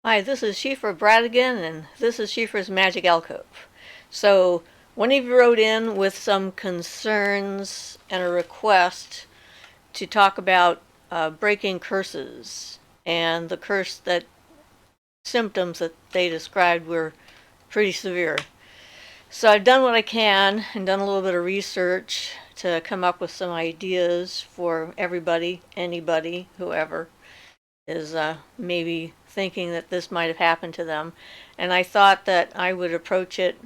Hi, this is Siofra Bradigan, and this is Siofra's Magic Alcove. So, one of you wrote in with some concerns and a request to talk about breaking curses, and the curse that symptoms that they described were pretty severe. So, I've done what I can and done a little bit of research to come up with some ideas for everybody, anybody, whoever is maybe thinking that this might have happened to them. And I thought that I would approach it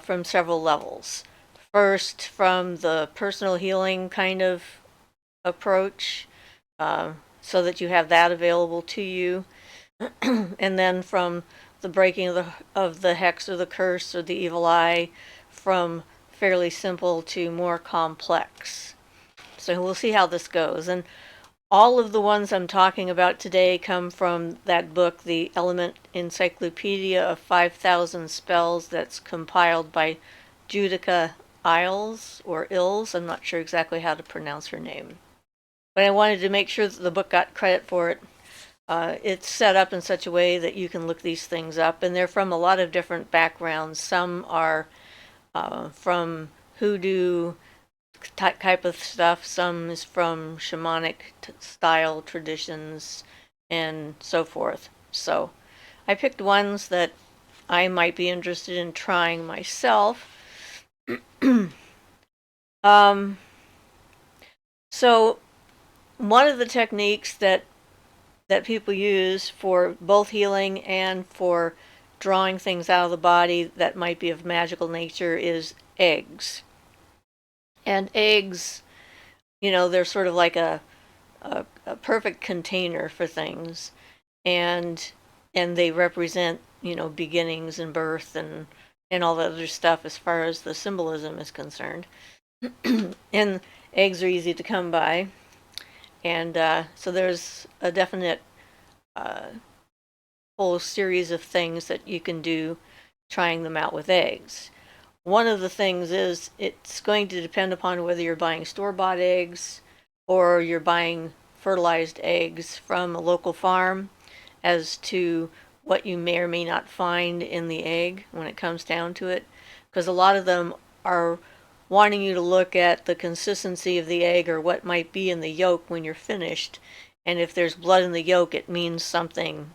from several levels. First, from the personal healing kind of approach, so that you have that available to you. And then from the breaking of the hex or the curse or the evil eye, from fairly simple to more complex. So we'll see how this goes. And all of the ones I'm talking about today come from that book, The Element Encyclopedia of 5,000 Spells, that's compiled by Judica Isles, or Ills. I'm not sure exactly how to pronounce her name. But I wanted to make sure that the book got credit for it. It's set up in such a way that you can look these things up, and they're from a lot of different backgrounds. Some are from hoodoo type of stuff. Some is from shamanic style traditions and so forth. So I picked ones that I might be interested in trying myself. um, so one of the techniques that people use for both healing and for drawing things out of the body that might be of magical nature is eggs. And eggs, they're sort of like a perfect container for things, and they represent beginnings and birth and all that other stuff as far as the symbolism is concerned. And eggs are easy to come by, and so there's a definite whole series of things that you can do trying them out with eggs. One of the things is it's going to depend upon whether you're buying store-bought eggs or you're buying fertilized eggs from a local farm as to what you may or may not find in the egg when it comes down to it. Because a lot of them are wanting you to look at the consistency of the egg or what might be in the yolk when you're finished. And if there's blood in the yolk, it means something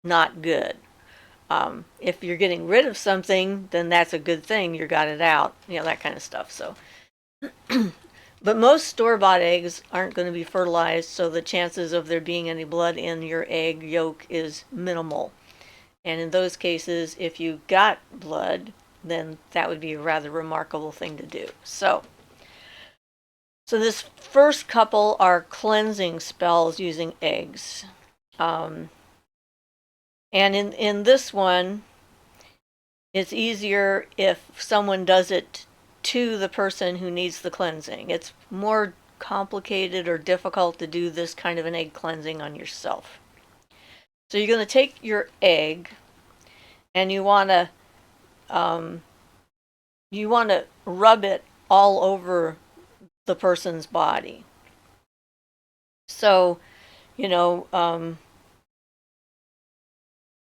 not good. If you're getting rid of something, then that's a good thing. You got it out, that kind of stuff. So, but most store-bought eggs aren't going to be fertilized, so the chances of there being any blood in your egg yolk is minimal. And in those cases, if you got blood, then that would be a rather remarkable thing to do. So this first couple are cleansing spells using eggs. And in this one, it's easier if someone does it to the person who needs the cleansing. It's more complicated or difficult to do this kind of an egg cleansing on yourself. So you're going to take your egg and you want to rub it all over the person's body. So,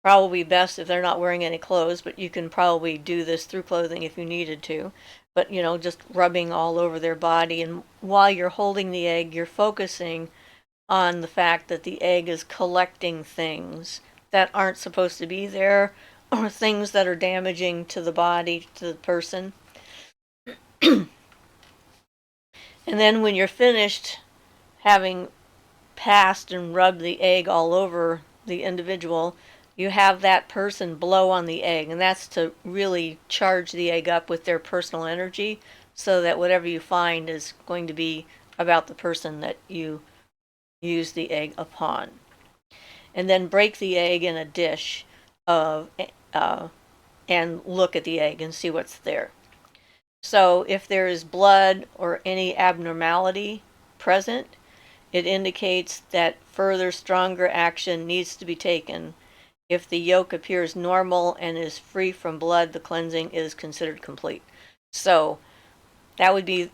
probably best if they're not wearing any clothes, but you can probably do this through clothing if you needed to. But, just rubbing all over their body. And while you're holding the egg, you're focusing on the fact that the egg is collecting things that aren't supposed to be there or things that are damaging to the body, to the person. And then when you're finished having passed and rubbed the egg all over the individual, you have that person blow on the egg, and that's to really charge the egg up with their personal energy so that whatever you find is going to be about the person that you use the egg upon. And then break the egg in a dish and look at the egg and see what's there. So if there is blood or any abnormality present, it indicates that further stronger action needs to be taken. If the yolk appears normal and is free from blood, the cleansing is considered complete. So that would be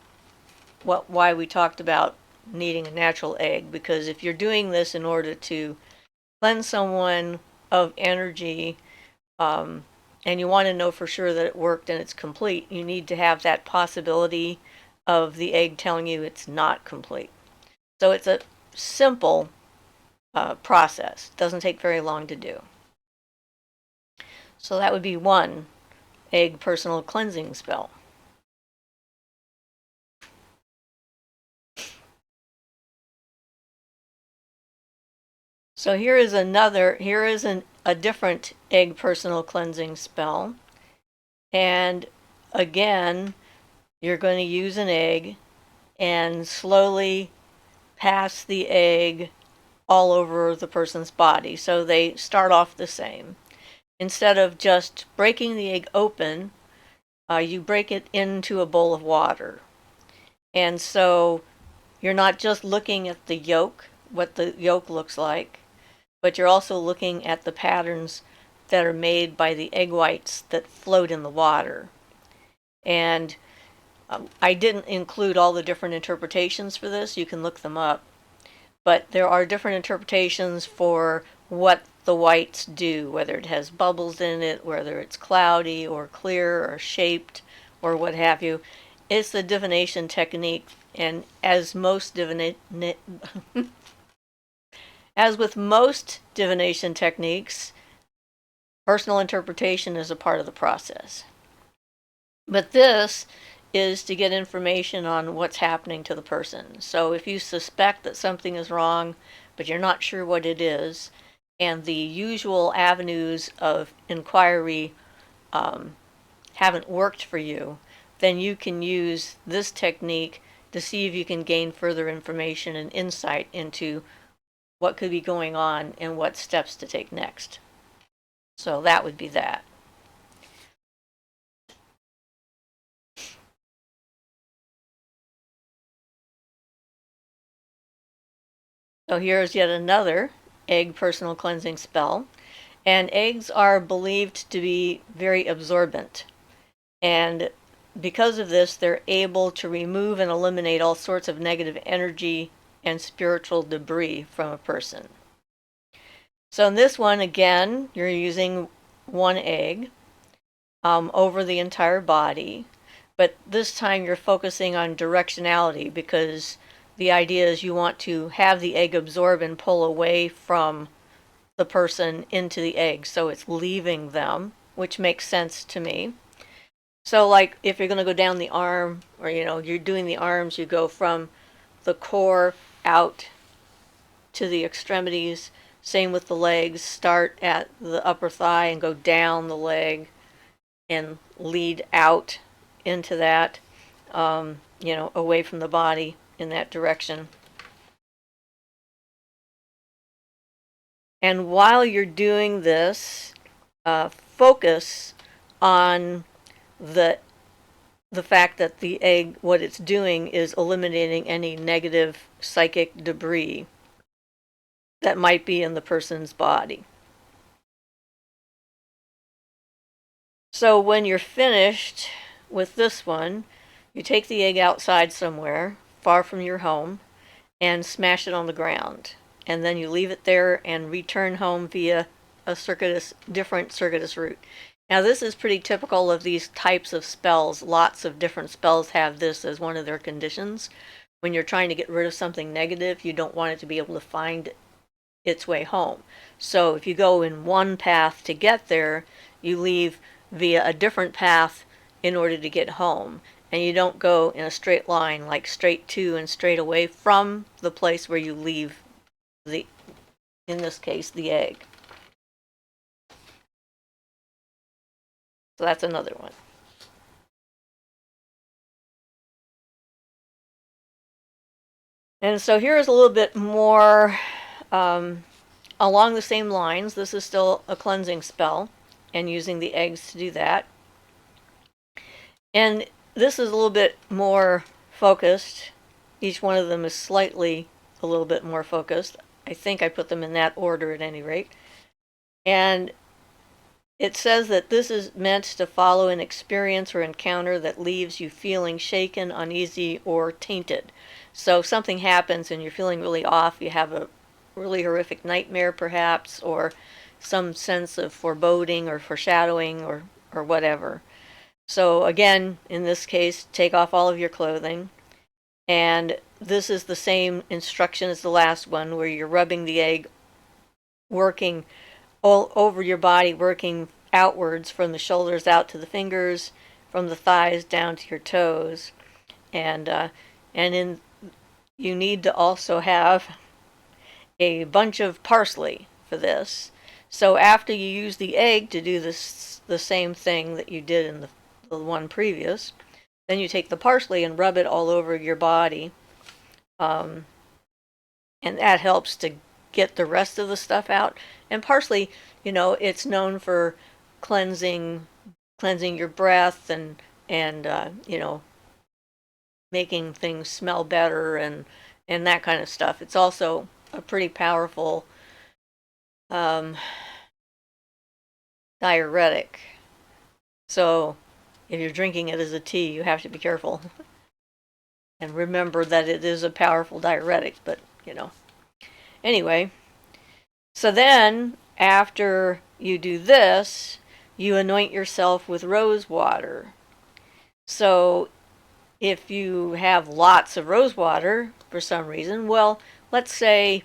why we talked about needing a natural egg, because if you're doing this in order to cleanse someone of energy, and you want to know for sure that it worked and it's complete, you need to have that possibility of the egg telling you it's not complete. So it's a simple process. It doesn't take very long to do. So that would be one egg personal cleansing spell. So here is a different egg personal cleansing spell. And again, you're going to use an egg and slowly pass the egg all over the person's body. So they start off the same. Instead of just breaking the egg open, you break it into a bowl of water. And so you're not just looking at the yolk, what the yolk looks like, but you're also looking at the patterns that are made by the egg whites that float in the water. And I didn't include all the different interpretations for this. You can look them up. But there are different interpretations for what the whites do, whether it has bubbles in it, whether it's cloudy or clear or shaped or what have you. It's the divination technique, and as with most divination techniques, personal interpretation is a part of the process. But this is to get information on what's happening to the person. So if you suspect that something is wrong, but you're not sure what it is, and the usual avenues of inquiry haven't worked for you, then you can use this technique to see if you can gain further information and insight into what could be going on and what steps to take next. So that would be that. So here's yet another egg personal cleansing spell. And eggs are believed to be very absorbent. And because of this, they're able to remove and eliminate all sorts of negative energy and spiritual debris from a person. So in this one, again, you're using one egg over the entire body. But this time you're focusing on directionality, because the idea is you want to have the egg absorb and pull away from the person into the egg, so it's leaving them, which makes sense to me. So like if you're going to go down the arm, or you're doing the arms, you go from the core out to the extremities. Same with the legs. Start at the upper thigh and go down the leg and lead out into that, away from the body in that direction. And while you're doing this, focus on the fact that the egg, what it's doing is eliminating any negative psychic debris that might be in the person's body. So when you're finished with this one, you take the egg outside somewhere, far from your home, and smash it on the ground. And then you leave it there and return home via a different circuitous route. Now this is pretty typical of these types of spells. Lots of different spells have this as one of their conditions. When you're trying to get rid of something negative, you don't want it to be able to find its way home. So if you go in one path to get there, you leave via a different path in order to get home. And you don't go in a straight line, like straight to and straight away from the place where you leave in this case, the egg. So that's another one. And so here is a little bit more along the same lines. This is still a cleansing spell, and using the eggs to do that. And this is a little bit more focused. Each one of them is slightly a little bit more focused. I think I put them in that order at any rate. And it says that this is meant to follow an experience or encounter that leaves you feeling shaken, uneasy, or tainted. So something happens and you're feeling really off. You have a really horrific nightmare perhaps, or some sense of foreboding or foreshadowing or whatever. So again, in this case, take off all of your clothing. And this is the same instruction as the last one, where you're rubbing the egg, working all over your body, working outwards from the shoulders out to the fingers, from the thighs down to your toes. And you need to also have a bunch of parsley for this. So after you use the egg to do this, the same thing that you did in the one previous, then you take the parsley and rub it all over your body. And that helps to get the rest of the stuff out. And parsley, it's known for cleansing your breath and making things smell better and that kind of stuff. It's also a pretty powerful diuretic. So if you're drinking it as a tea, you have to be careful and remember that it is a powerful diuretic, but anyway. So then after you do this, you anoint yourself with rose water. So if you have lots of rose water for some reason, well, let's say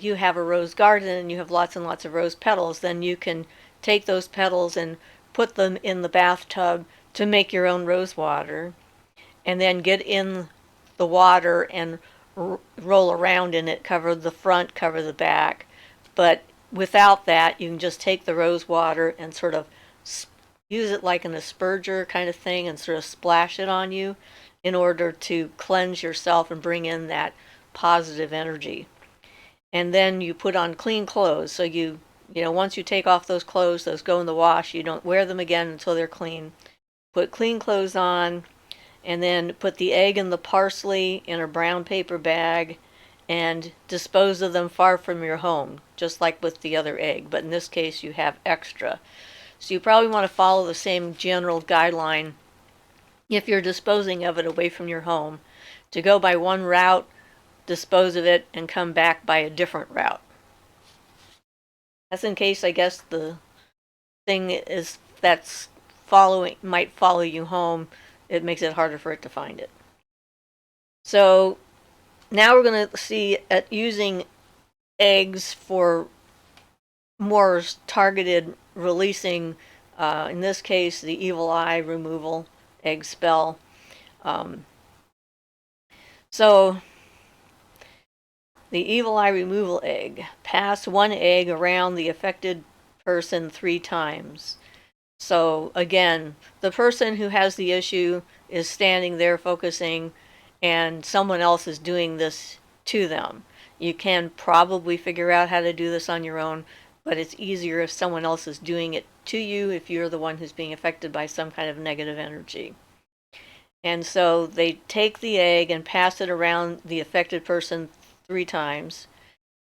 you have a rose garden and you have lots and lots of rose petals, then you can take those petals and put them in the bathtub to make your own rose water, and then get in the water and roll around in it, cover the front, cover the back. But without that, you can just take the rose water and sort of use it like an asperger kind of thing and sort of splash it on you in order to cleanse yourself and bring in that positive energy. And then you put on clean clothes. So once you take off those clothes, those go in the wash. You don't wear them again until they're clean. Put clean clothes on, and then put the egg and the parsley in a brown paper bag and dispose of them far from your home, just like with the other egg. But in this case, you have extra. So you probably want to follow the same general guideline if you're disposing of it away from your home, to go by one route, dispose of it, and come back by a different route. That's in case, I guess, the thing is that's might follow you home. It makes it harder for it to find it. So now we're going to see at using eggs for more targeted releasing, in this case, the evil eye removal egg spell. So the evil eye removal egg. Pass one egg around the affected person 3 times. So again, the person who has the issue is standing there focusing, and someone else is doing this to them. You can probably figure out how to do this on your own, but it's easier if someone else is doing it to you, if you're the one who's being affected by some kind of negative energy. And so they take the egg and pass it around the affected person 3 times.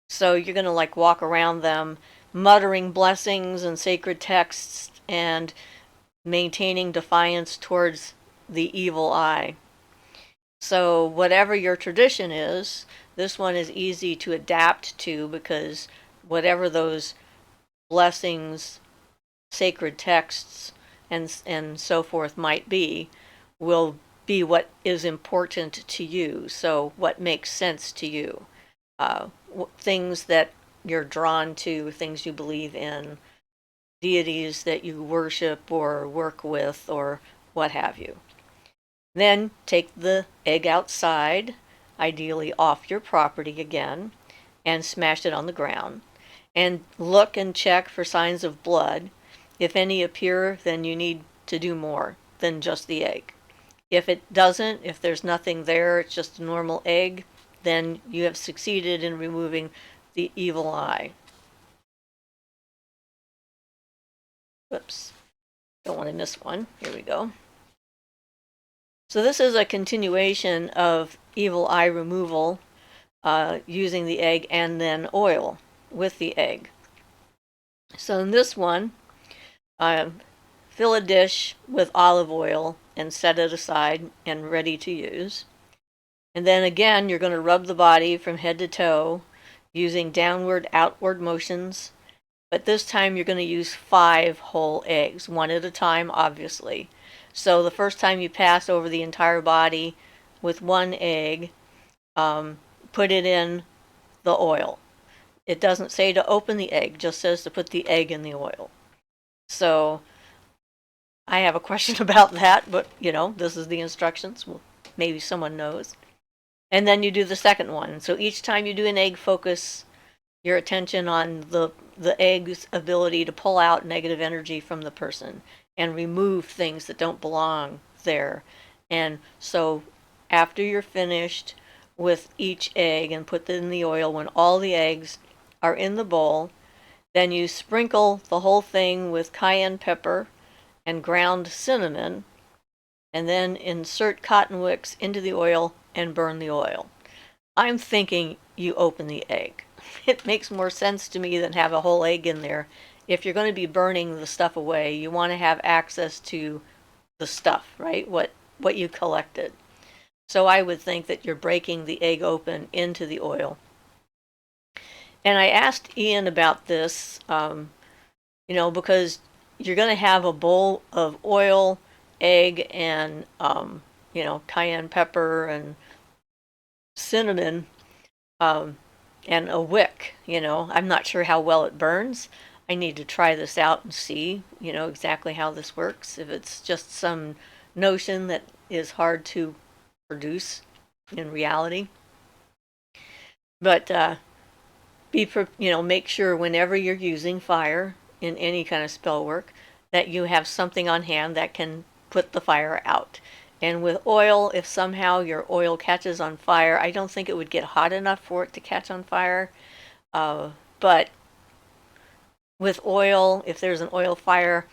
So you're going to walk around them muttering blessings and sacred texts and maintaining defiance towards the evil eye. So whatever your tradition is, this one is easy to adapt to, because whatever those blessings, sacred texts, and so forth might be, will be what is important to you. So what makes sense to you. Things that you're drawn to, things you believe in, deities that you worship or work with, or what have you. Then take the egg outside, ideally off your property again, and smash it on the ground. And look and check for signs of blood. If any appear, then you need to do more than just the egg. If it doesn't, if there's nothing there, it's just a normal egg, then you have succeeded in removing the evil eye. Whoops, don't want to miss one. Here we go. So this is a continuation of evil eye removal using the egg and then oil with the egg. So in this one, fill a dish with olive oil and set it aside and ready to use. And then again, you're going to rub the body from head to toe using downward, outward motions but this time you're going to use 5 whole eggs, one at a time, obviously. So the first time you pass over the entire body with 1 egg, put it in the oil. It doesn't say to open the egg, just says to put the egg in the oil. So I have a question about that, but this is the instructions. Well, maybe someone knows. And then you do the second one. So each time you do an egg, focus your attention on the egg's ability to pull out negative energy from the person and remove things that don't belong there. And so after you're finished with each egg and put them in the oil, when all the eggs are in the bowl, then you sprinkle the whole thing with cayenne pepper and ground cinnamon, and then insert cotton wicks into the oil and burn the oil. I'm thinking you open the egg. It makes more sense to me than have a whole egg in there. If you're going to be burning the stuff away, you want to have access to the stuff, right? What you collected. So I would think that you're breaking the egg open into the oil. And I asked Ian about this, because you're going to have a bowl of oil, egg, and cayenne pepper and cinnamon, and a wick. I'm not sure how well it burns. I need to try this out and see exactly how this works. If it's just some notion that is hard to produce in reality. But make sure whenever you're using fire in any kind of spell work that you have something on hand that can put the fire out. And with oil, if somehow your oil catches on fire, I don't think it would get hot enough for it to catch on fire. But with oil, if there's an oil fire,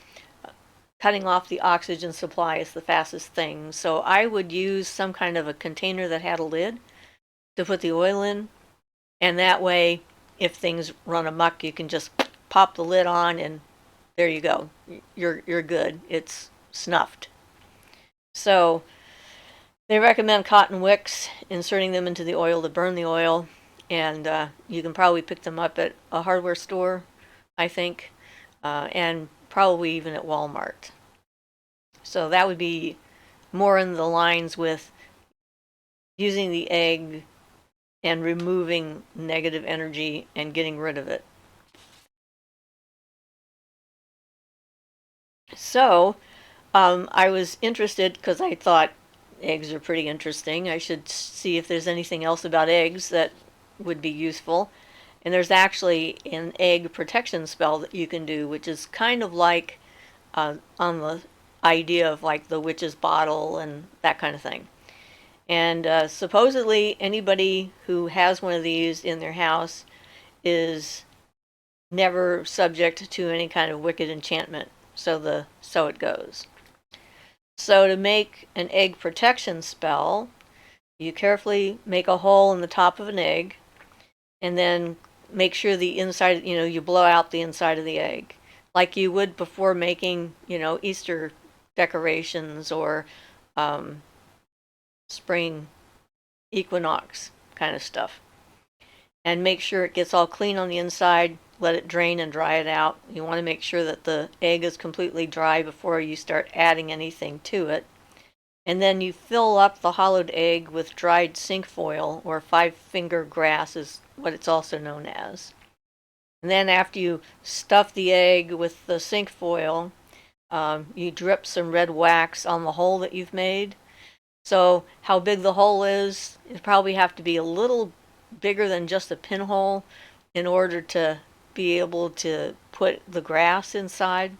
cutting off the oxygen supply is the fastest thing. So I would use some kind of a container that had a lid to put the oil in. And that way, if things run amok, you can just pop the lid on and there you go. You're good. It's snuffed. So they recommend cotton wicks, inserting them into the oil to burn the oil, and you can probably pick them up at a hardware store, I think, and probably even at Walmart. So that would be more in the lines with using the egg and removing negative energy and getting rid of it. So I was interested because I thought eggs are pretty interesting. I should see if there's anything else about eggs that would be useful. And there's actually an egg protection spell that you can do, which is kind of like on the idea of like the witch's bottle and that kind of thing. And supposedly anybody who has one of these in their house is never subject to any kind of wicked enchantment. So it goes. So to make an egg protection spell, you carefully make a hole in the top of an egg, and then make sure the inside, you blow out the inside of the egg, like you would before making, Easter decorations or spring equinox kind of stuff. And make sure it gets all clean on the inside. Let it drain and dry it out. You want to make sure that the egg is completely dry before you start adding anything to it. And then you fill up the hollowed egg with dried cinquefoil, or 5-finger grass is what it's also known as. And then after you stuff the egg with the cinquefoil, you drip some red wax on the hole that you've made. So how big the hole is, it probably have to be a little bigger than just a pinhole in order to be able to put the grass inside.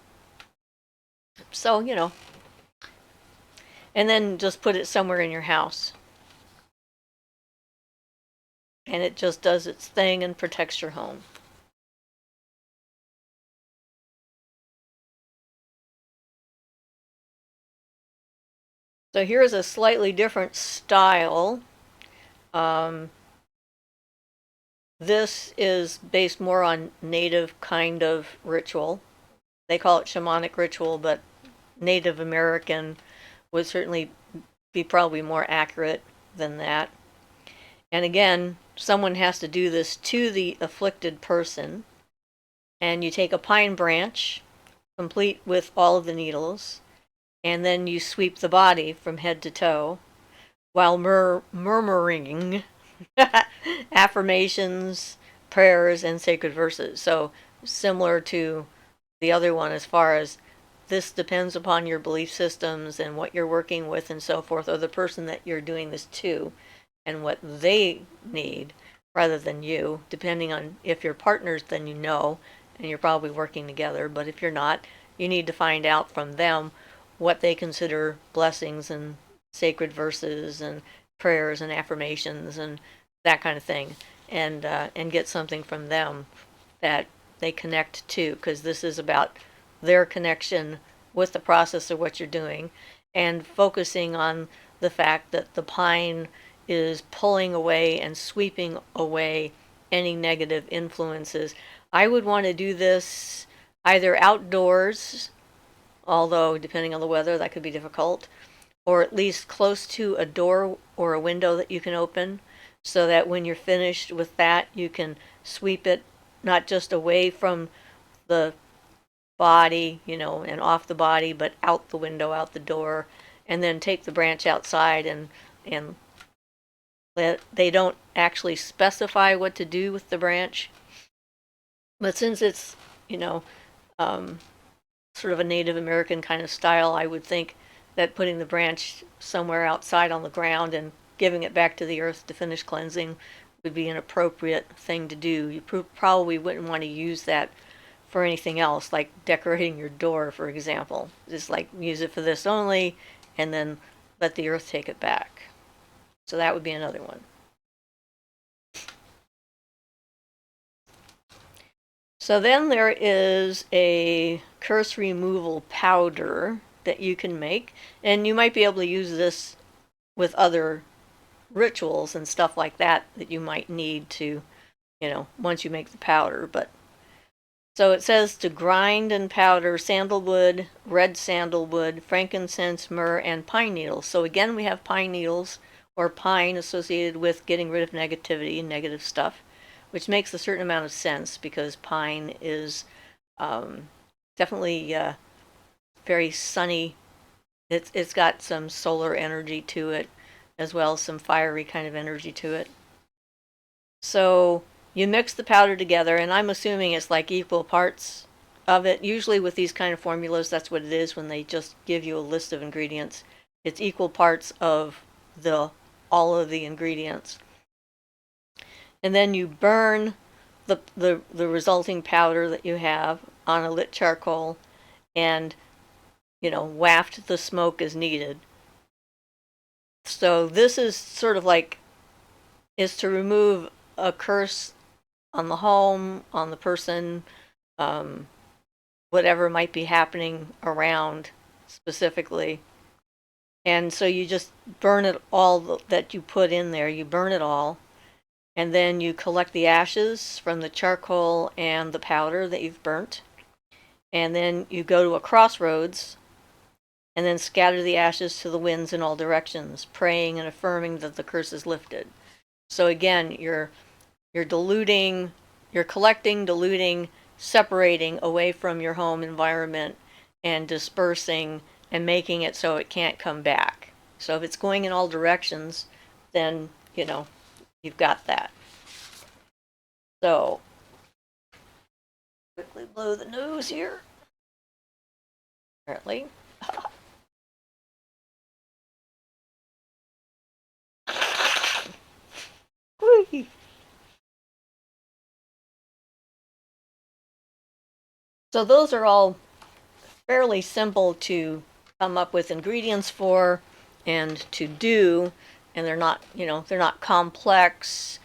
So, and then just put it somewhere in your house. And it just does its thing and protects your home. So here's a slightly different style. This is based more on native kind of ritual. They call it shamanic ritual, but Native American would certainly be probably more accurate than that. And again, someone has to do this to the afflicted person. and you take a pine branch, complete with all of the needles, and then you sweep the body from head to toe while murmuring affirmations, prayers, and sacred verses. So, similar to the other one, as far as this depends upon your belief systems and what you're working with and so forth, or the person that you're doing this to and what they need rather than you, depending on if you're partners, then you know, and you're probably working together. But if you're not, you need to find out from them what they consider blessings and sacred verses and prayers and affirmations and that kind of thing, and get something from them that they connect to, because this is about their connection with the process of what you're doing, and focusing on the fact that the pine is pulling away and sweeping away any negative influences. I would want to do this either outdoors, although depending on the weather that could be difficult, or at least close to a door or a window that you can open, so that when you're finished with that, you can sweep it not just away from the body, and off the body, but out the window, out the door, and then take the branch outside, and they don't actually specify what to do with the branch, but since it's um, sort of a Native American kind of style, I would think that putting the branch somewhere outside on the ground and giving it back to the earth to finish cleansing would be an appropriate thing to do. You probably wouldn't want to use that for anything else, like decorating your door, for example. Just like use it for this only, and then let the earth take it back. So that would be another one. So then there is a curse removal powder that you can make, and you might be able to use this with other rituals and stuff like that you might need to, once you make the powder. But so it says to grind and powder sandalwood, red sandalwood, frankincense, myrrh, and pine needles. So again, we have pine needles or pine associated with getting rid of negativity and negative stuff, which makes a certain amount of sense because pine is definitely very sunny. It's got some solar energy to it, as well as some fiery kind of energy to it. So you mix the powder together, and I'm assuming it's like equal parts of it. Usually with these kind of formulas, that's what it is when they just give you a list of ingredients. It's equal parts of all of the ingredients. And then you burn the resulting powder that you have on a lit charcoal, and waft the smoke as needed. So this is sort of like is to remove a curse on the home, on the person, whatever might be happening around specifically. And so you just burn it all that you put in there. You burn it all, and then you collect the ashes from the charcoal and the powder that you've burnt. And then you go to a crossroads and then scatter the ashes to the winds in all directions, praying and affirming that the curse is lifted. So again, you're diluting, you're collecting, diluting, separating away from your home environment and dispersing and making it so it can't come back. So if it's going in all directions, then, you've got that. So, quickly blow the nose here. Apparently. So those are all fairly simple to come up with ingredients for and to do, and they're not complex.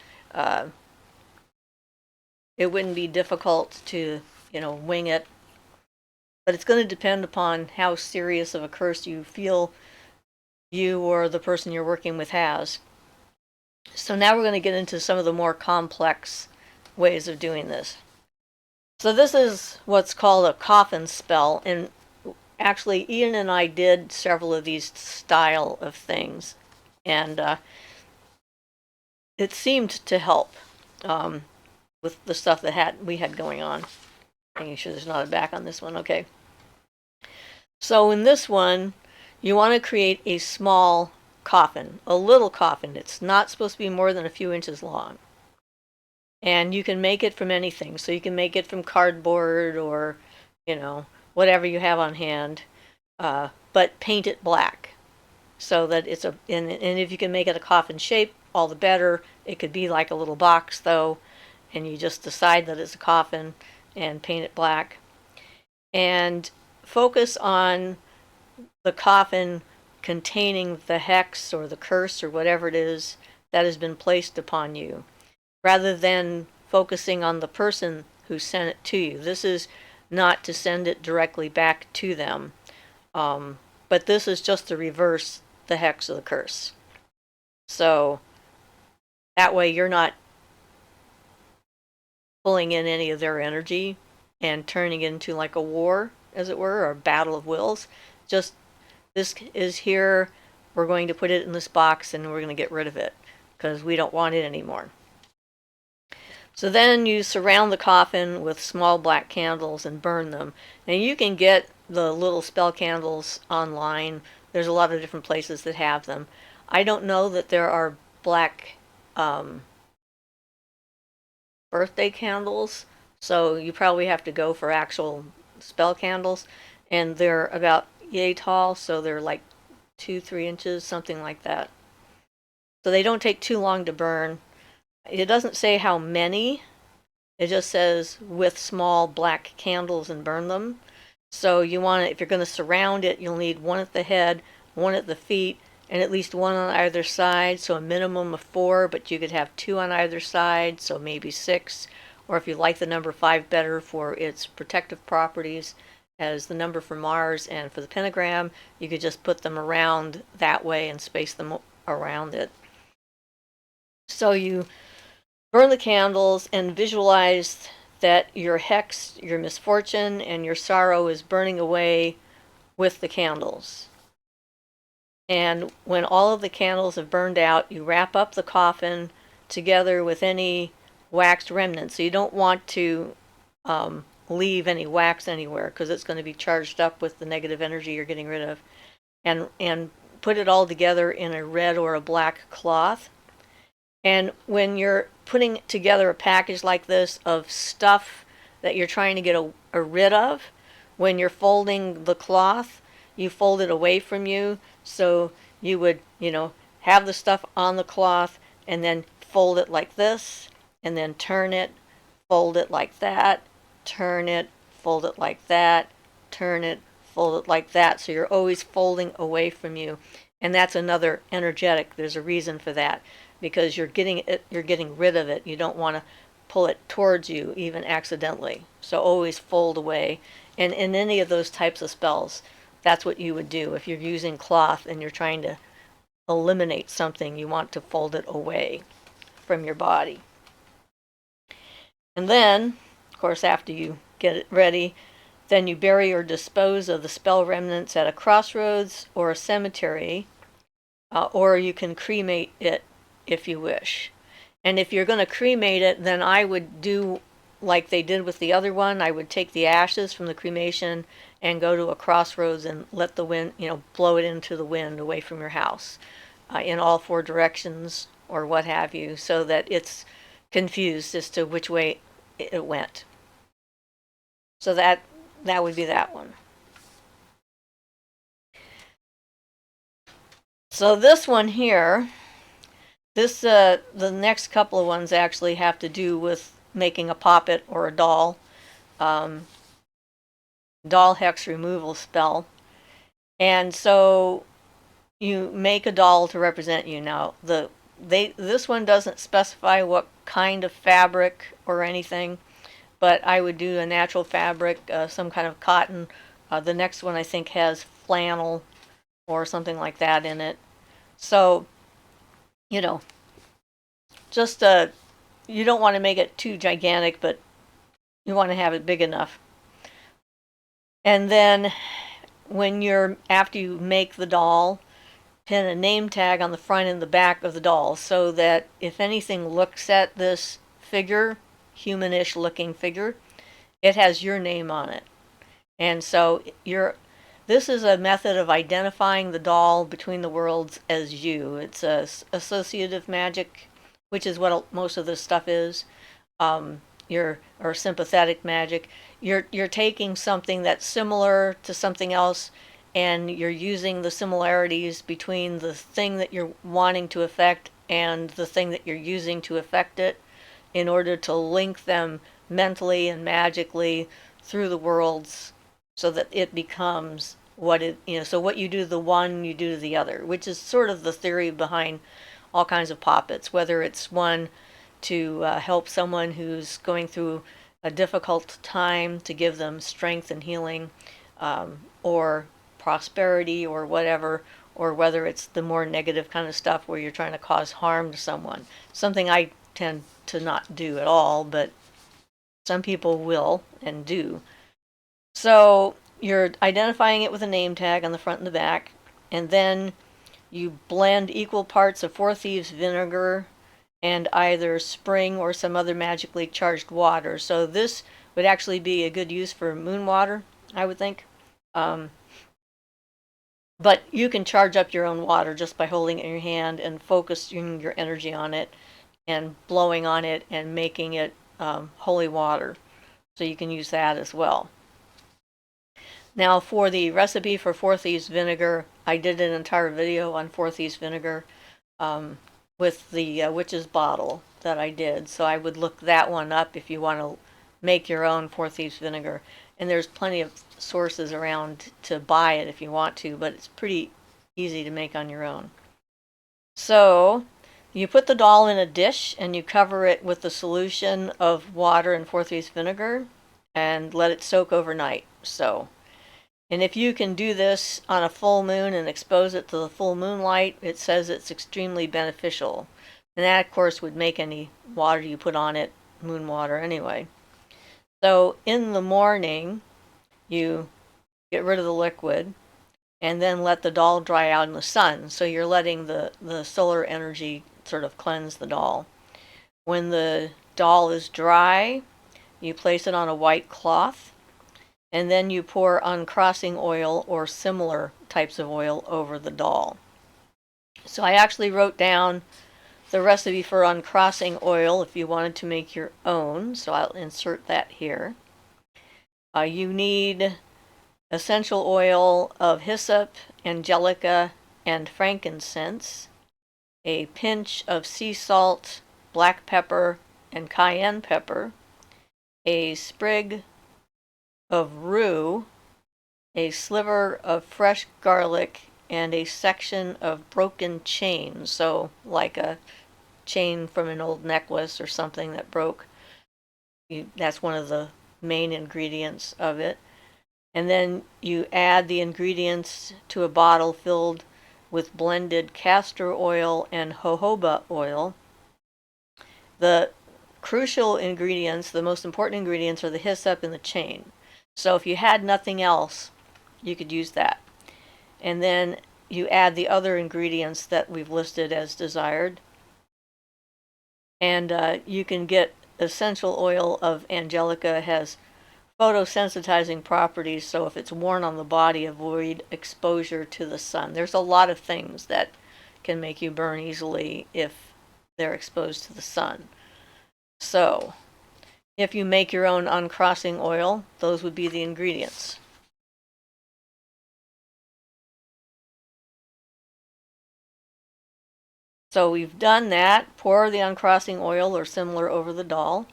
It wouldn't be difficult to wing it, but it's going to depend upon how serious of a curse you feel you or the person you're working with has. So now we're going to get into some of the more complex ways of doing this. So this is what's called a coffin spell, and actually Ian and I did several of these style of things, and it seemed to help with the stuff that we had going on. Making sure there's not a back on this one. Okay. So in this one, you want to create a small coffin, a little coffin. It's not supposed to be more than a few inches long. And you can make it from anything. So you can make it from cardboard or, whatever you have on hand. But paint it black so that it's and if you can make it a coffin shape, all the better. It could be like a little box though, and you just decide that it's a coffin and paint it black. And focus on the coffin containing the hex or the curse or whatever it is that has been placed upon you, rather than focusing on the person who sent it to you. This is not to send it directly back to them, but this is just to reverse the hex or the curse. So that way you're not pulling in any of their energy and turning it into like a war, as it were, or a battle of wills. Just, this is here, we're going to put it in this box and we're going to get rid of it because we don't want it anymore. So then you surround the coffin with small black candles and burn them. And you can get the little spell candles online. There's a lot of different places that have them. I don't know that there are black birthday candles, so you probably have to go for actual spell candles. And they're about yay tall, so they're like 2-3 inches, something like that. So they don't take too long to burn. It doesn't say how many. It just says with small black candles and burn them. So you want to, if you're going to surround it, you'll need one at the head, one at the feet, and at least one on either side. So a minimum of 4, but you could have 2 on either side, so maybe 6. Or if you like the number 5 better for its protective properties as the number for Mars and for the pentagram, you could just put them around that way and space them around it. So you burn the candles and visualize that your hex, your misfortune, and your sorrow is burning away with the candles. And when all of the candles have burned out, you wrap up the coffin together with any waxed remnants. So you don't want to leave any wax anywhere because it's going to be charged up with the negative energy you're getting rid of. And put it all together in a red or a black cloth. And when you're putting together a package like this of stuff that you're trying to get rid of, when you're folding the cloth, you fold it away from you. So you would, have the stuff on the cloth and then fold it like this, and then turn it, fold it like that, turn it, fold it like that, turn it, fold it like that. So you're always folding away from you. And that's another energetic. There's a reason for that, because you're getting rid of it. You don't want to pull it towards you, even accidentally. So always fold away. And in any of those types of spells, that's what you would do. If you're using cloth and you're trying to eliminate something, you want to fold it away from your body. And then, of course, after you get it ready, then you bury or dispose of the spell remnants at a crossroads or a cemetery, or you can cremate it if you wish. And if you're going to cremate it, then I would do like they did with the other one. I would take the ashes from the cremation and go to a crossroads and let the wind, blow it into the wind away from your house in all 4 directions or what have you, so that it's confused as to which way it went. So that would be that one. So this one here, the next couple of ones actually have to do with making a poppet or a doll. Doll hex removal spell. And so you make a doll to represent you. Now, this one doesn't specify what kind of fabric or anything, but I would do a natural fabric, some kind of cotton. The next one I think has flannel or something like that in it. So, just you don't want to make it too gigantic, but you want to have it big enough. And then after you make the doll, pin a name tag on the front and the back of the doll, so that if anything looks at this figure, humanish looking figure, it has your name on it. And so this is a method of identifying the doll between the worlds as you. It's a associative magic, which is what most of this stuff is. Or sympathetic magic. You're taking something that's similar to something else, and you're using the similarities between the thing that you're wanting to affect and the thing that you're using to affect it in order to link them mentally and magically through the worlds so that it becomes what it, so what you do to the one, you do to the other, which is sort of the theory behind all kinds of poppets, whether it's one to help someone who's going through a difficult time to give them strength and healing, or prosperity or whatever, or whether it's the more negative kind of stuff where you're trying to cause harm to someone. Something I tend to not do at all, but some people will and do. So you're identifying it with a name tag on the front and the back, and then you blend equal parts of Four Thieves vinegar and either spring or some other magically charged water. So this would actually be a good use for moon water, I would think. But you can charge up your own water just by holding it in your hand and focusing your energy on it and blowing on it and making it holy water. So you can use that as well. Now for the recipe for Four Thieves vinegar, I did an entire video on Four Thieves vinegar with the witch's bottle that I did. So I would look that one up if you want to make your own Four Thieves vinegar. And there's plenty of sources around to buy it if you want to, but it's pretty easy to make on your own. So you put the doll in a dish and you cover it with the solution of water and Four Thieves vinegar and let it soak overnight. And if you can do this on a full moon and expose it to the full moonlight, it says it's extremely beneficial. And that, of course, would make any water you put on it moon water anyway. So in the morning, you get rid of the liquid and then let the doll dry out in the sun. So you're letting the solar energy sort of cleanse the doll. When the doll is dry, you place it on a white cloth, and then you pour uncrossing oil or similar types of oil over the doll. So I actually wrote down the recipe for uncrossing oil if you wanted to make your own, so I'll insert that here. You need essential oil of hyssop, angelica, and frankincense, a pinch of sea salt, black pepper, and cayenne pepper, a sprig of rue, a sliver of fresh garlic, and a section of broken chain. So like a chain from an old necklace or something that broke. That's one of the main ingredients of it. And then you add the ingredients to a bottle filled with blended castor oil and jojoba oil. The crucial ingredients, the most important ingredients, are the hyssop and the chain. So if you had nothing else, you could use that. And then you add the other ingredients that we've listed as desired. And you can get essential oil of angelica. It has photosensitizing properties, so if it's worn on the body, avoid exposure to the sun. There's a lot of things that can make you burn easily if they're exposed to the sun. So if you make your own uncrossing oil, those would be the ingredients. So we've done that. Pour the uncrossing oil or similar over the doll,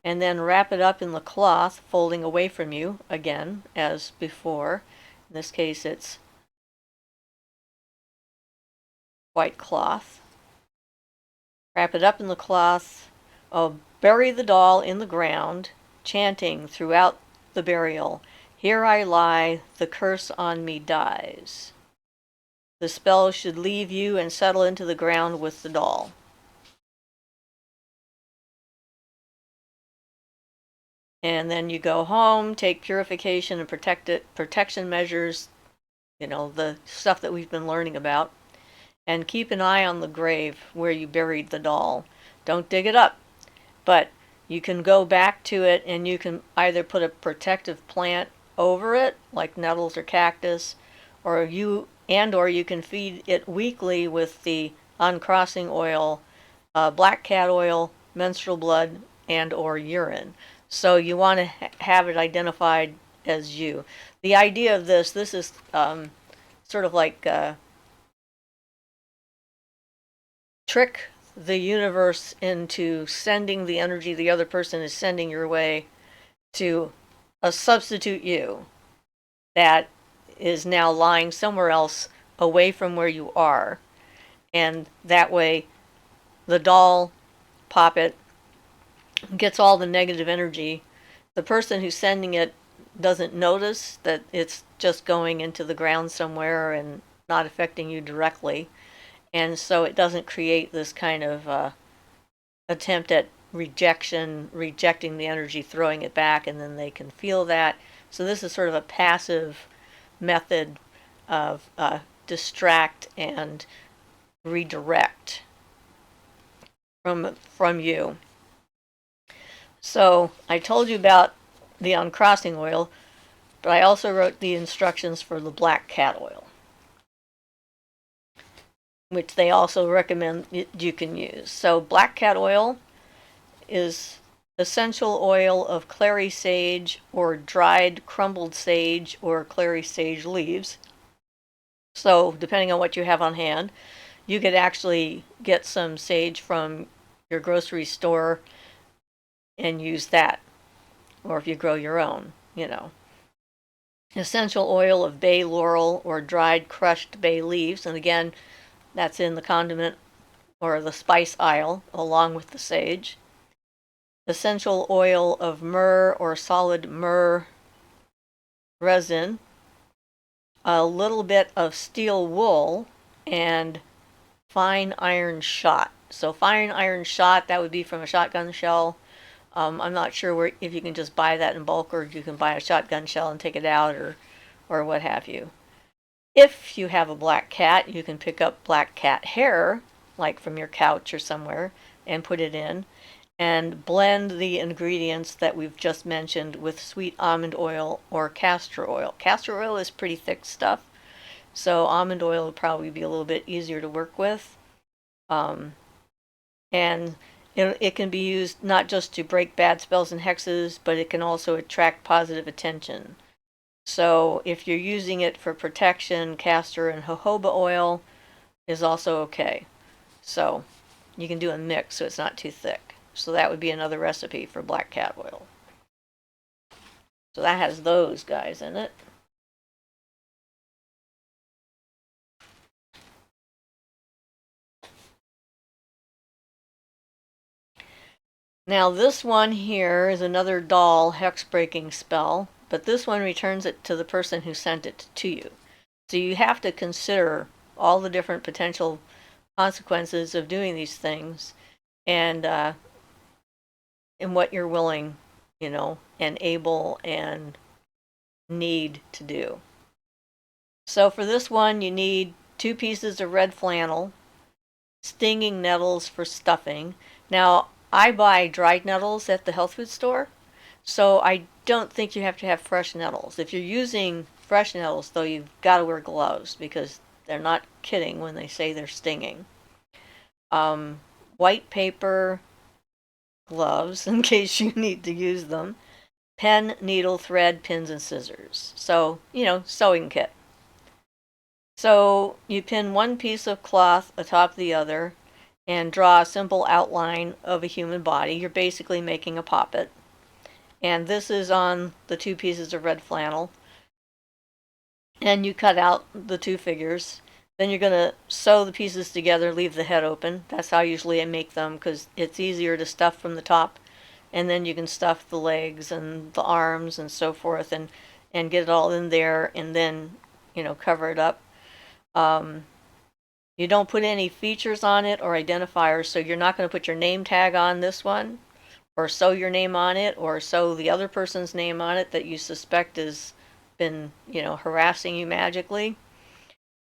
and then wrap it up in the cloth, folding away from you, again, as before. In this case, it's white cloth. Wrap it up in the cloth. Bury the doll in the ground, chanting throughout the burial, "Here I lie, the curse on me dies." The spell should leave you and settle into the ground with the doll. And then you go home, take purification and protection measures, the stuff that we've been learning about, and keep an eye on the grave where you buried the doll. Don't dig it up, but You can go back to it and you can either put a protective plant over it, like nettles or cactus, or you can feed it weekly with the uncrossing oil, black cat oil, menstrual blood, and or urine. So you want to have it identified as you. The idea of this is sort of like trick the universe into sending the energy the other person is sending your way to a substitute you that is now lying somewhere else away from where you are. And that way, the doll, Poppet, gets all the negative energy. The person who's sending it doesn't notice that it's just going into the ground somewhere and not affecting you directly. And so it doesn't create this kind of attempt at rejecting the energy, throwing it back, and then they can feel that. So this is sort of a passive method of distract and redirect from you. So I told you about the uncrossing oil, but I also wrote the instructions for the black cat oil, which they also recommend you can use. So black cat oil is essential oil of clary sage or dried crumbled sage or clary sage leaves. So depending on what you have on hand, you could actually get some sage from your grocery store and use that, or if you grow your own, Essential oil of bay laurel or dried crushed bay leaves, and again, that's in the condiment or the spice aisle along with the sage. Essential oil of myrrh or solid myrrh resin, a little bit of steel wool, and fine iron shot. So fine iron shot, that would be from a shotgun shell. I'm not sure if you can just buy that in bulk or you can buy a shotgun shell and take it out or what have you. If you have a black cat, you can pick up black cat hair, like from your couch or somewhere, and put it in. And blend the ingredients that we've just mentioned with sweet almond oil or castor oil. Castor oil is pretty thick stuff, so almond oil will probably be a little bit easier to work with. And it can be used not just to break bad spells and hexes, but it can also attract positive attention. So if you're using it for protection, castor and jojoba oil is also okay. So you can do a mix so it's not too thick. So that would be another recipe for black cat oil. So that has those guys in it. Now this one here is another doll hex breaking spell, but this one returns it to the person who sent it to you. So you have to consider all the different potential consequences of doing these things and what you're willing, and able and need to do. So for this one, you need 2 pieces of red flannel, stinging nettles for stuffing. Now, I buy dried nettles at the health food store, so I don't think you have to have fresh nettles. If you're using fresh nettles, though, you've got to wear gloves because they're not kidding when they say they're stinging. White paper, gloves in case you need to use them, pen, needle, thread, pins, and scissors. So, sewing kit. So you pin one piece of cloth atop the other and draw a simple outline of a human body. You're basically making a poppet. And this is on the 2 pieces of red flannel. And you cut out the 2 figures. Then you're going to sew the pieces together, leave the head open. That's how usually I make them because it's easier to stuff from the top. And then you can stuff the legs and the arms and so forth and get it all in there and then, cover it up. You don't put any features on it or identifiers, so you're not going to put your name tag on this one or sew your name on it or sew the other person's name on it that you suspect has been, harassing you magically.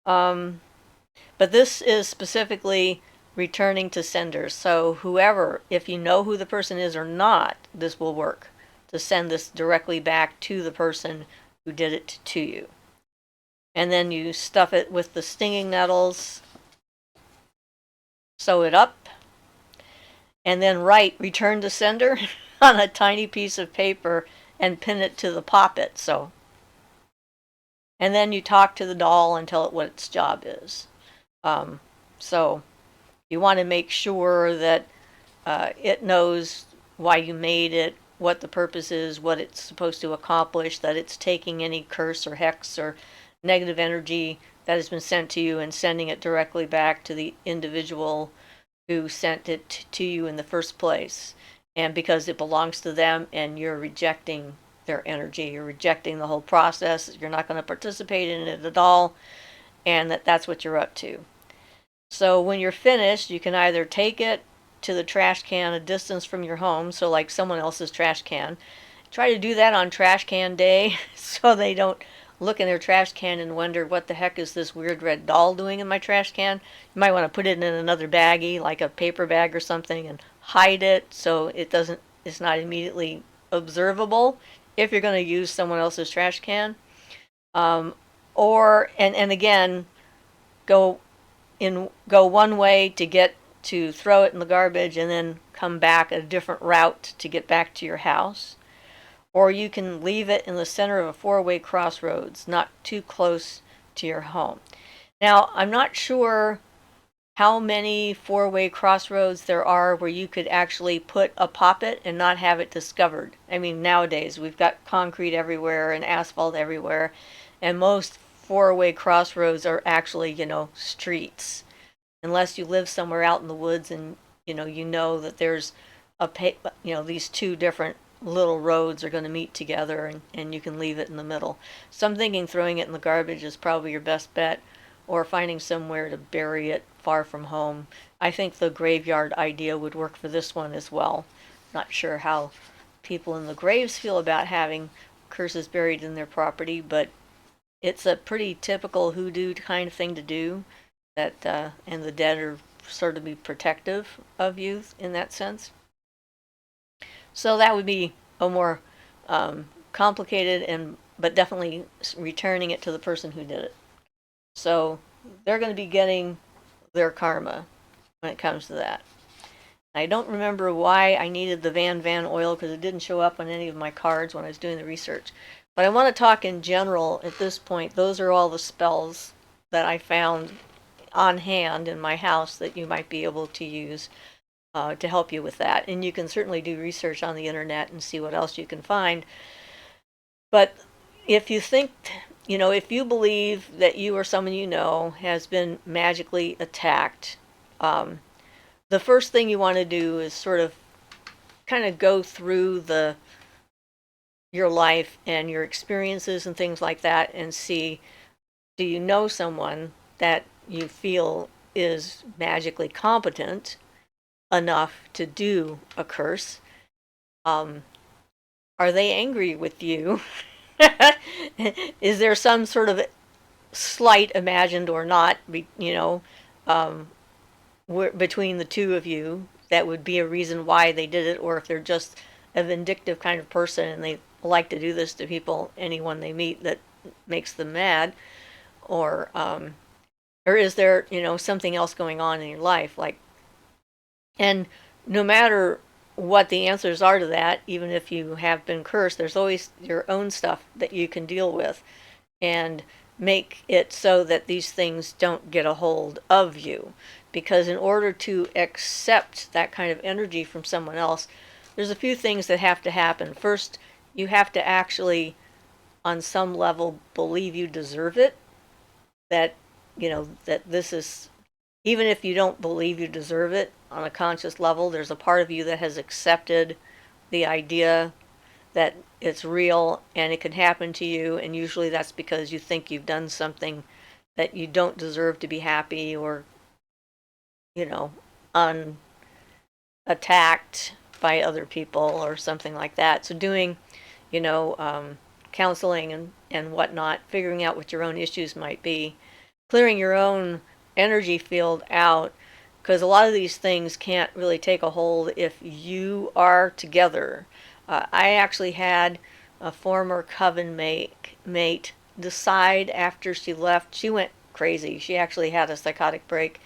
But this is specifically returning to senders. So whoever, if you know who the person is or not, this will work to send this directly back to the person who did it to you. And then you stuff it with the stinging nettles, sew it up, and then write return to sender on a tiny piece of paper and pin it to the poppet. So, and then you talk to the doll and tell it what its job is. So you want to make sure that it knows why you made it, what the purpose is, what it's supposed to accomplish, that it's taking any curse or hex or negative energy that has been sent to you and sending it directly back to the individual who sent it to you in the first place. And because it belongs to them and you're rejecting their energy, you're rejecting the whole process, you're not going to participate in it at all, and that's what you're up to. So when you're finished, you can either take it to the trash can a distance from your home, so like someone else's trash can. Try to do that on trash can day so they don't look in their trash can and wonder what the heck is this weird red doll doing in my trash can. You might want to put it in another baggie, like a paper bag or something, and hide it so it's not immediately observable if you're going to use someone else's trash can. Or again, go one way to throw it in the garbage and then come back a different route to get back to your house. Or you can leave it in the center of a four-way crossroads, not too close to your home. Now, I'm not sure how many four-way crossroads there are where you could actually put a poppet and not have it discovered. I mean, nowadays we've got concrete everywhere and asphalt everywhere, and most four-way crossroads are actually, streets. Unless you live somewhere out in the woods and you know that there's these two different little roads are going to meet together, and you can leave it in the middle. So I'm thinking throwing it in the garbage is probably your best bet, or finding somewhere to bury it far from home. I think the graveyard idea would work for this one as well. Not sure how people in the graves feel about having curses buried in their property, but it's a pretty typical hoodoo kind of thing to do. That and the dead are sort of be protective of you in that sense. So that would be a more complicated but definitely returning it to the person who did it. So they're going to be getting their karma when it comes to that. I don't remember why I needed the Van oil because it didn't show up on any of my cards when I was doing the research. But I want to talk in general at this point. Those are all the spells that I found on hand in my house that you might be able to use to help you with that. And you can certainly do research on the internet and see what else you can find. But if you think, if you believe that you or someone you know has been magically attacked, the first thing you want to do is sort of kind of go through your life and your experiences and things like that and see, do you know someone that you feel is magically competent enough to do a curse? Are they angry with you? Is there some sort of slight, imagined or not, between the two of you that would be a reason why they did it? Or if they're just a vindictive kind of person and they like to do this to people, anyone they meet that makes them mad, or is there something else going on in your life, and no matter what the answers are to that, even if you have been cursed, there's always your own stuff that you can deal with and make it so that these things don't get a hold of you. Because in order to accept that kind of energy from someone else, there's a few things that have to happen. First, you have to actually, on some level, believe you deserve it. That, that this is, even if you don't believe you deserve it on a conscious level, there's a part of you that has accepted the idea that it's real and it can happen to you, and usually that's because you think you've done something that you don't deserve to be happy or, unattacked by other people or something like that. So doing, counseling and whatnot, figuring out what your own issues might be, clearing your own energy field out, because a lot of these things can't really take a hold if you are together. I actually had a former coven mate decide after she left. She went crazy. She actually had a psychotic break,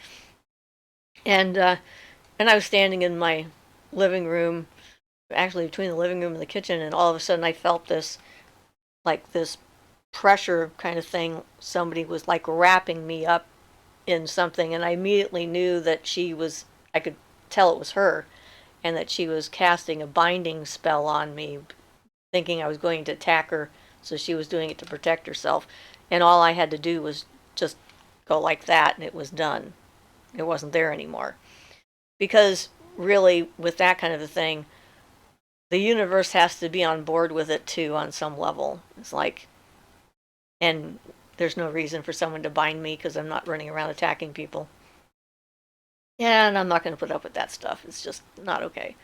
and I was standing in my living room, actually between the living room and the kitchen, and all of a sudden I felt this, like this pressure kind of thing. Somebody was like wrapping me up in something, and I immediately knew that I could tell it was her, and that she was casting a binding spell on me, thinking I was going to attack her, so she was doing it to protect herself. And all I had to do was just go like that, and it was done. It wasn't there anymore. Because really, with that kind of a thing, the universe has to be on board with it too on some level. It's like, and there's no reason for someone to bind me because I'm not running around attacking people. And I'm not going to put up with that stuff. It's just not okay.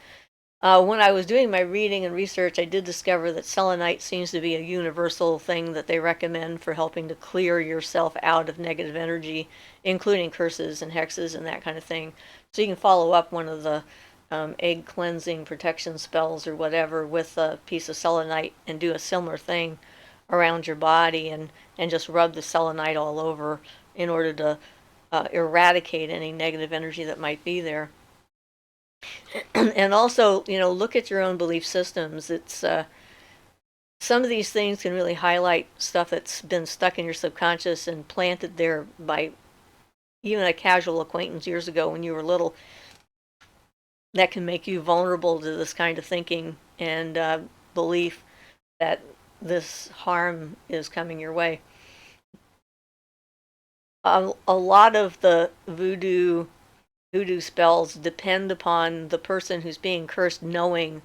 When I was doing my reading and research, I did discover that selenite seems to be a universal thing that they recommend for helping to clear yourself out of negative energy, including curses and hexes and that kind of thing. So you can follow up one of the egg cleansing protection spells or whatever with a piece of selenite and do a similar thing around your body, and just rub the selenite all over in order to eradicate any negative energy that might be there. And also, look at your own belief systems. It's some of these things can really highlight stuff that's been stuck in your subconscious and planted there by even a casual acquaintance years ago when you were little. That can make you vulnerable to this kind of thinking and belief that this harm is coming your way. A lot of the voodoo spells depend upon the person who's being cursed knowing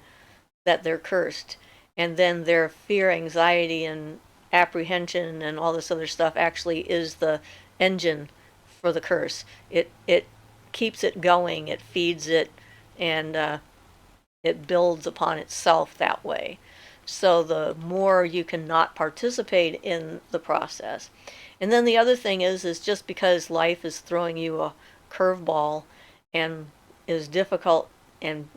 that they're cursed, and then their fear, anxiety, and apprehension and all this other stuff actually is the engine for the curse. It keeps it going, it feeds it, and it builds upon itself that way. So the more you can not participate in the process. And then the other thing is just because life is throwing you a curveball and is difficult, and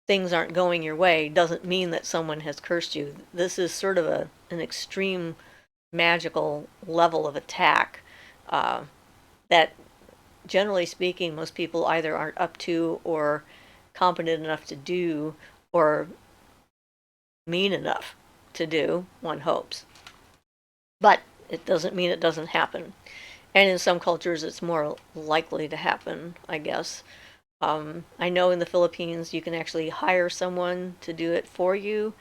things aren't going your way, doesn't mean that someone has cursed you. This is sort of an extreme magical level of attack that, generally speaking, most people either aren't up to or competent enough to do or mean enough to do, one hopes. But it doesn't mean it doesn't happen. And in some cultures, it's more likely to happen, I guess. I know in the Philippines, you can actually hire someone to do it for you.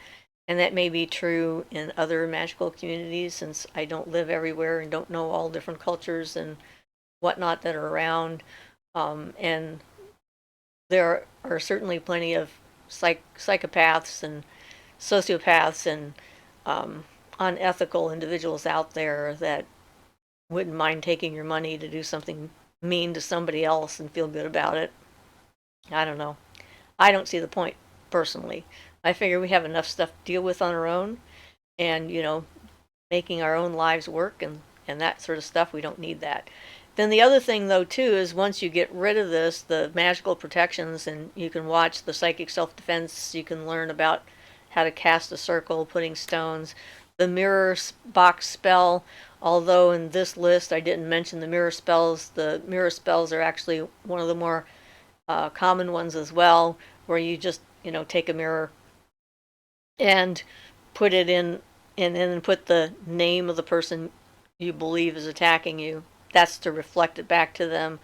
And that may be true in other magical communities, since I don't live everywhere and don't know all different cultures and whatnot that are around. And there are certainly plenty of psychopaths and sociopaths and unethical individuals out there that wouldn't mind taking your money to do something mean to somebody else and feel good about it. I don't know. I don't see the point, personally. I figure we have enough stuff to deal with on our own, and making our own lives work and that sort of stuff. We don't need that. Then the other thing, though, too, is once you get rid of this, the magical protections, and you can watch the psychic self-defense, you can learn about how to cast a circle, putting stones, the mirror box spell. Although in this list I didn't mention the mirror spells are actually one of the more common ones as well, where you just take a mirror and put it in, and then put the name of the person you believe is attacking you. That's to reflect it back to them.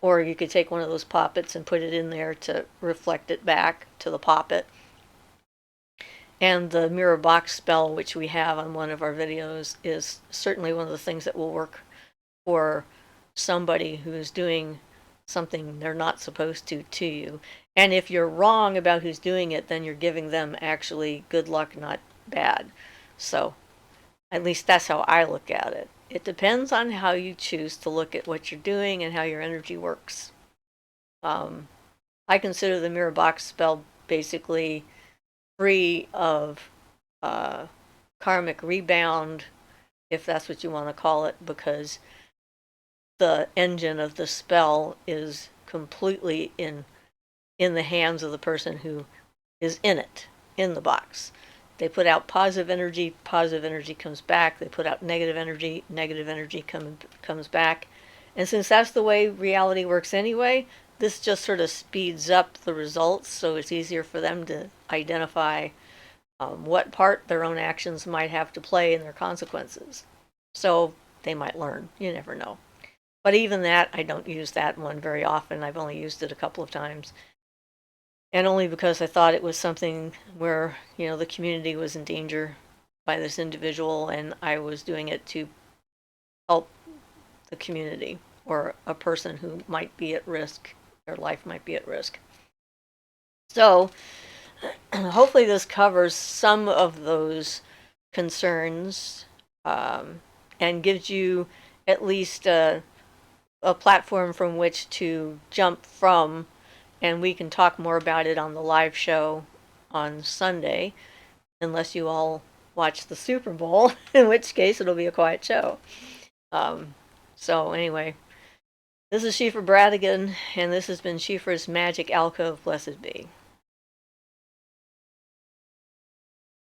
Or you could take one of those poppets and put it in there to reflect it back to the poppet. And the mirror box spell, which we have on one of our videos, is certainly one of the things that will work for somebody who's doing something they're not supposed to you. And if you're wrong about who's doing it, then you're giving them actually good luck, not bad. So at least that's how I look at it. It depends on how you choose to look at what you're doing and how your energy works. I consider the mirror box spell basically free of karmic rebound, if that's what you want to call it, because the engine of the spell is completely in the hands of the person who is in it, in the box. They put out positive energy comes back. They put out negative energy comes back. And since that's the way reality works anyway, this just sort of speeds up the results, so it's easier for them to identify what part their own actions might have to play in their consequences. So they might learn. You never know. But even that, I don't use that one very often. I've only used it a couple of times. And only because I thought it was something where, the community was in danger by this individual, and I was doing it to help the community or a person who might be at risk, their life might be at risk. So, hopefully this covers some of those concerns, and gives you at least a platform from which to jump from, and we can talk more about it on the live show on Sunday, unless you all watch the Super Bowl, in which case it'll be a quiet show. So anyway, this is Siofra Bradigan, and this has been Siofra's Magic Alcove. Blessed be.